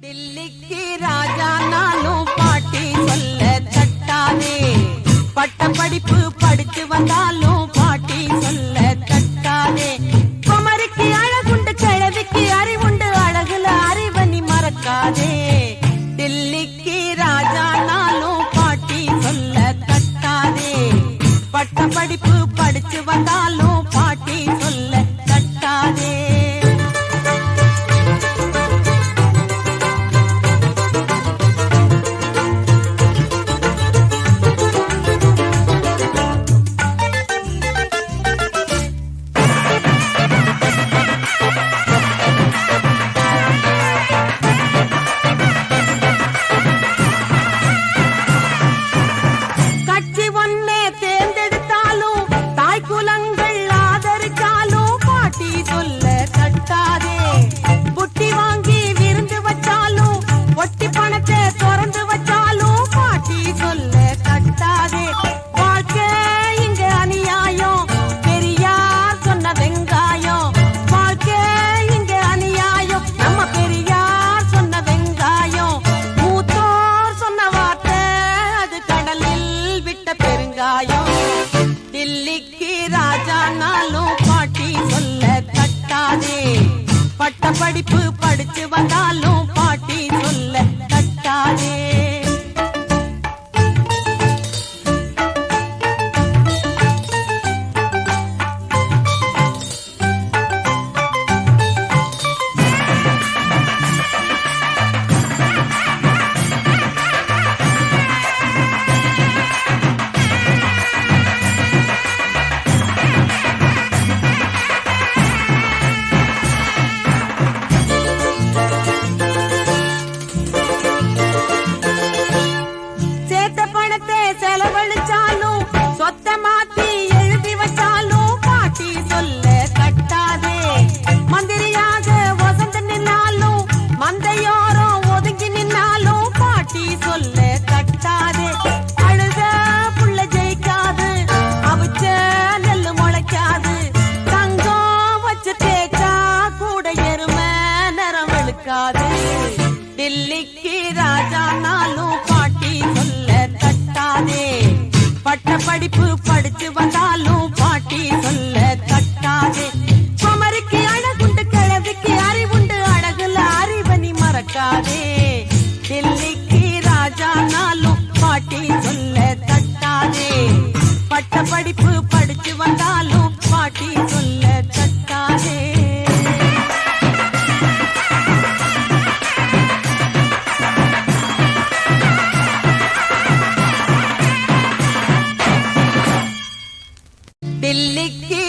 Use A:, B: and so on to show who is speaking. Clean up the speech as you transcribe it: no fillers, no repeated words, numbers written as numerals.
A: தில்லிக்கு ராஜா நானும் பாட்டி சொல்ல தட்டாதே. பட்ட படிப்பு படிச்சு வந்தாலும் பாட்டி சொல்ல தட்டாதே. குமரிக்கு அழகுண்டு கிழவிக்கு அறிவுண்டு அழகுல அறிவனி மறக்காதே. தில்லிக்கு ராஜா நானும் பாட்டி சொல்ல தட்டாதே. பட்ட படிப்பு படிச்சு வந்தாலும் பாட்டி சொல்ல தட்டாதே. தில்லிக்கு ராஜா நாளும் பாட்டி சொல்ல தட்டாதே. பட்ட படிப்பு படிச்சு வந்தாலும் பாட்டி சொல்ல தட்டாதே. செலவழிச்சாலும் சொத்த மாத்தி எழுதி வச்சாலும் பாட்டி சொல்ல கட்டாதே. மந்திரியாக வசந்து நின்னாலும் மந்தையோரம் ஒதுங்கி நின்னாலும் பாட்டி சொல்ல கட்டாதே. அழுத புள்ள ஜெயிக்காது, அவிச்ச நெல்லு முளைக்காது, தங்கம் வச்சு தேய்ச்சா கூட எருமை நிறம் வெளுக்காது. தில்லிக்கு ராஜா நாளும் பாட்டி சொல்ல தட்டாதே. பட்ட படிப்பு படிச்சு வந்தாலும் பாட்டி சொல்ல தட்டாதே. குமரிக்கு அழகுண்டு கிழவிக்கு அறிவுண்டு அழகுல அறிவனி மறக்காதே. தில்லிக்கு ராஜா நாளும் பாட்டி சொல்ல தட்டாதே. பட்ட படிப்பு படிச்சு வந்தாலும் பாட்டி சொல்ல தட்டாதே. தில்லிக்கு